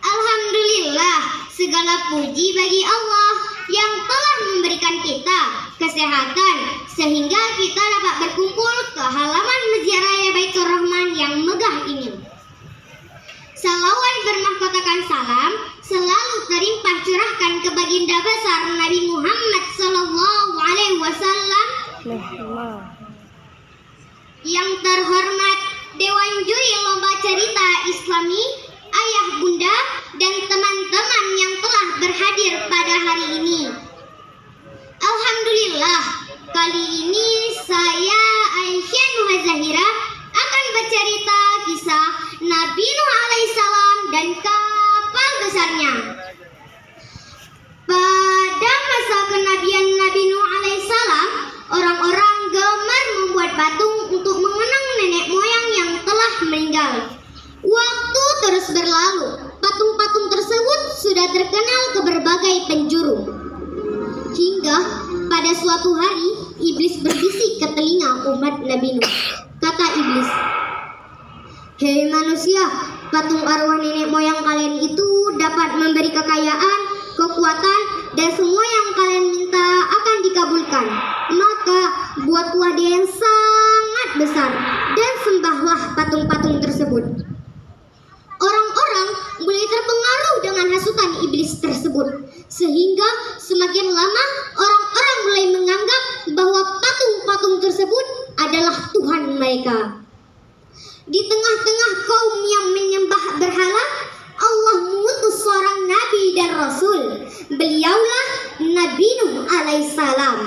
Alhamdulillah, segala puji bagi Allah yang telah memberikan kita kesehatan sehingga kita dapat berkumpul ke halaman Masjid Raya Baitur Rahman yang megah ini. Salawat bermahkotakan salam selalu terlimpah curahkan ke baginda besar Nabi Muhammad SAW. Yang terhormat Dewan Juri Lomba Cerita Islami, ayah bunda dan teman-teman yang telah berhadir pada hari ini. Alhamdulillah, kali ini saya Aisyah Nuha Zahira akan bercerita kisah Nabi Nuh alaihissalam dan kapal besarnya. Pada masa kenabian Nabi Nuh alaihissalam, orang-orang gemar membuat patung untuk mengenang nenek moyang yang telah meninggal. Waktu terus berlalu, patung-patung tersebut sudah terkenal ke berbagai penjuru. Hingga pada suatu hari, iblis berbisik ke telinga umat Nabi Nuh. Kata iblis, "Hei manusia, patung arwah nenek moyang kalian itu dapat memberi kekayaan, kekuatan, dan semua yang kalian minta akan dikabulkan. Maka buatlah dia yang sangat besar dan sembahlah patung-patung tersebut." Orang-orang mulai terpengaruh dengan hasutan iblis tersebut, sehingga semakin lama orang-orang mulai menganggap bahwa patung-patung tersebut adalah Tuhan mereka. Di tengah-tengah kaum yang menyembah berhala, Allah mengutus seorang nabi dan rasul. Beliaulah Nabi Nuh alaihissalam.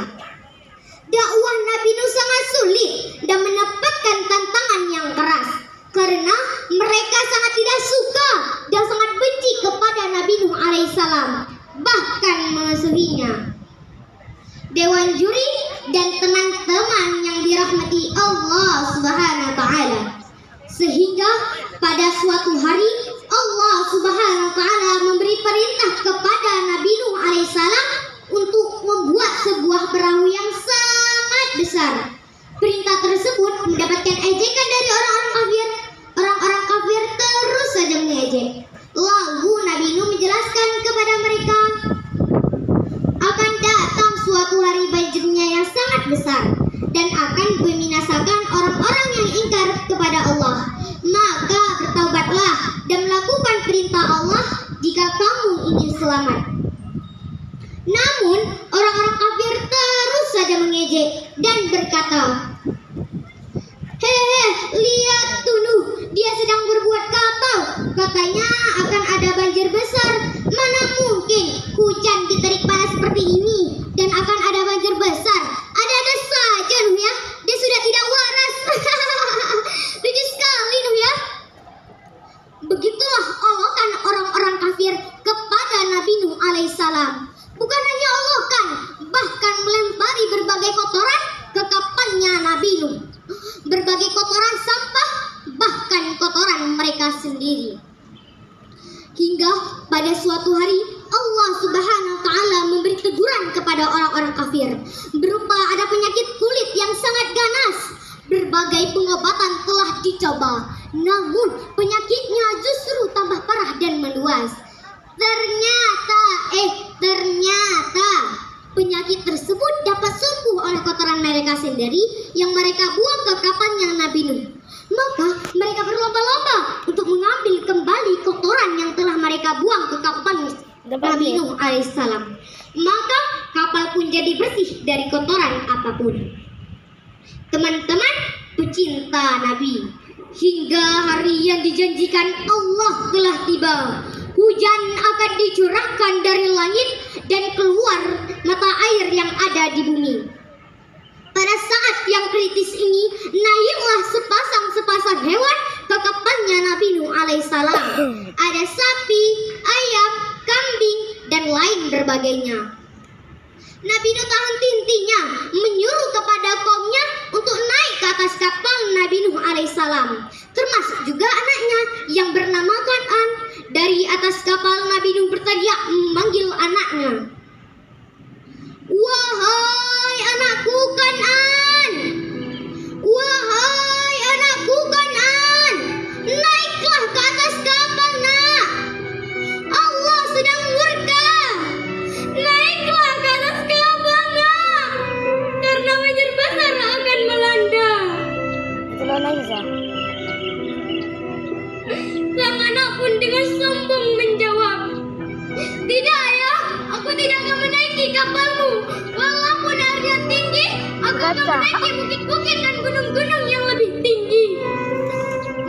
Dakwah Nabi Nuh sangat sulit dan mendapatkan tantangan yang keras, karena mereka sangat tidak suka dan sangat benci kepada Nabi Nuh alaihissalam, bahkan memusuhinya. Dewan juri dan teman-teman yang dirahmati Allah Subhanahu wa taala. Sehingga pada suatu hari Allah Subhanahu wa taala memberi perintah kepada Nabi Nuh alaihissalam untuk membuat sebuah perahu yang sangat besar. Perintah tersebut mendapatkan ejekan dari orang-orang kafir. Orang-orang kafir terus saja mengejek. Lalu Nabi Nuh menjelaskan kepada mereka, akan datang suatu hari banjirnya yang sangat besar dan akan membinasakan orang-orang yang ingkar kepada Allah. Maka bertaubatlah dan melakukan perintah Allah jika kamu ingin selamat. Namun orang-orang kafir terus saja mengejek dan berkata, "Hehe, lihat tuh Nuh, dia sedang berbuat kapal. Katanya akan ada banjir besar. Mana mungkin hujan diterik panas seperti ini dan akan ada banjir besar? Ada-ada saja Nuh ya, dia sudah tidak waras." Lucu sekali Nuh ya. Begitulah olokan orang-orang kafir kepada Nabi Nuh alaihissalam. Bukan hanya olokan, bahkan melempari berbagai kotoran ke kapalnya Nabi Nuh. Berbagai kotoran sampah, bahkan kotoran mereka sendiri. Hingga pada suatu hari Allah Subhanahu wa taala memberi teguran kepada orang-orang kafir berupa ada penyakit kulit yang sangat ganas. Berbagai pengobatan telah dicoba, namun penyakitnya justru tambah parah dan meluas. Ternyata penyakit tersebut dapat sembuh oleh kotoran mereka sendiri yang mereka buang ke kapalnya Nabi Nuh. Maka mereka berlomba-lomba untuk mengambil kembali kotoran yang telah mereka buang ke kapal Nabi Nuh alaihissalam. Maka kapal pun jadi bersih dari kotoran apapun. Teman-teman pecinta Nabi, hingga hari yang dijanjikan Allah telah tiba. Hujan akan dicurahkan dari langit dan keluar mata air yang ada di bumi. Pada saat yang kritis ini, naiklah sepasang hewan ke kapalnya Nabi Nuh alaihissalam. Ada sapi, ayam, kambing, dan lain berbagainya. Nabi Nuh tak henti-hentinya menyuruh kepada kaumnya untuk naik ke atas kapal Nabi Nuh alaihissalam, termasuk juga anaknya yang bernama Kan'an. Dari atas kapal Nabi Nuh berteriak memanggil anaknya, "Wahai anakku Kan'an! Wahai anakku Kan'an!" menaiki bukit-bukit dan gunung-gunung yang lebih tinggi.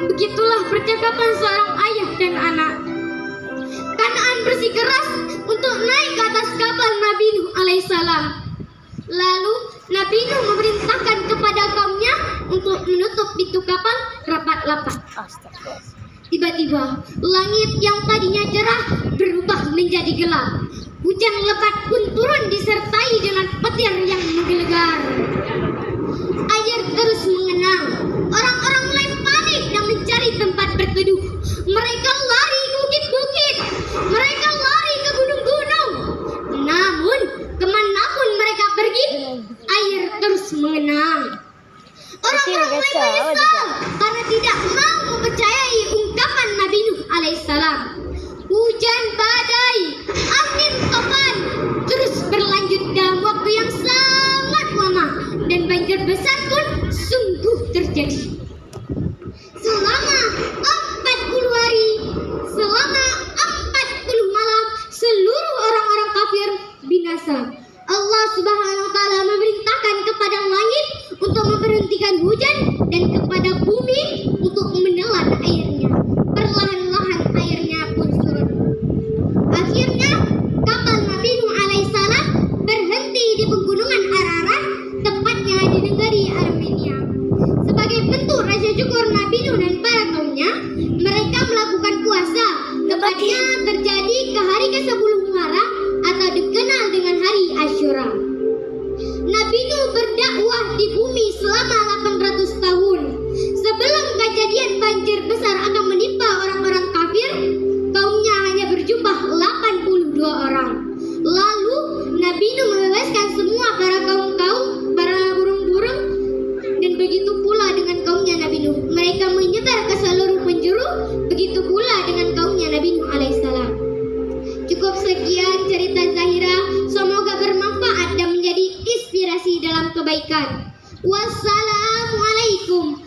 Begitulah percakapan seorang ayah dan anak. Kanaan bersikeras untuk naik ke atas kapal Nabi Nuh alaihissalam. Lalu Nabi Nuh memerintahkan kepada kaumnya untuk menutup pintu kapal rapat-rapat. Tiba-tiba langit yang tadinya cerah berubah menjadi gelap. Hujan lebat pun turun disertai dengan petir yang menggelegar. Air terus mengenang. Orang-orang mulai panik dan mencari tempat berteduh. Mereka lari ke bukit-bukit. Mereka lari ke gunung-gunung. Namun kemanapun mereka pergi, air terus mengenang. Orang-orang mulai menyesal karena tidak mau mempercayai ungkapan Nabi Nuh alaihissalam. Hujan badai, angin topan terus berlanjut dalam waktu yang sangat lama dan banjir besar pun sungguh terjadi. Selama 40 hari, selama 40 malam, seluruh orang-orang kafir binasa. Allah Subhanahu wa taala memerintahkan kepada langit untuk memberhentikan hujan dan kepada bumi untuk menelan airnya. Perlahan-lahan airnya pun surut. Akhirnya kapal Nabi Nuh alaihissalam berhenti di pegunungan Ararat, tepatnya di negeri Armenia. Sebagai bentuk rasa syukur Nabi Nuh dan para kaumnya, mereka melakukan puasa, tepatnya terjadi ke hari ke-10 Muharram atau dikenal dengan hari Asyura. Nabi Nuh berdakwah di bumi selama 800 tahun. Sebelum kejadian banjir besar akan menimpa orang-orang kafir, kaumnya hanya berjumlah 82 orang. Lalu Nabi Nuh membebaskan semua para burung-burung, dan begitu pula dengan kaumnya Nabi Nuh. Mereka menyebar ke seluruh penjuru, begitu pula dengan kaumnya Nabi Nuh alaihissalam. Cukup sekian cerita Zahira, semoga bermanfaat dan menjadi inspirasi dalam kebaikan. Wassalamualaikum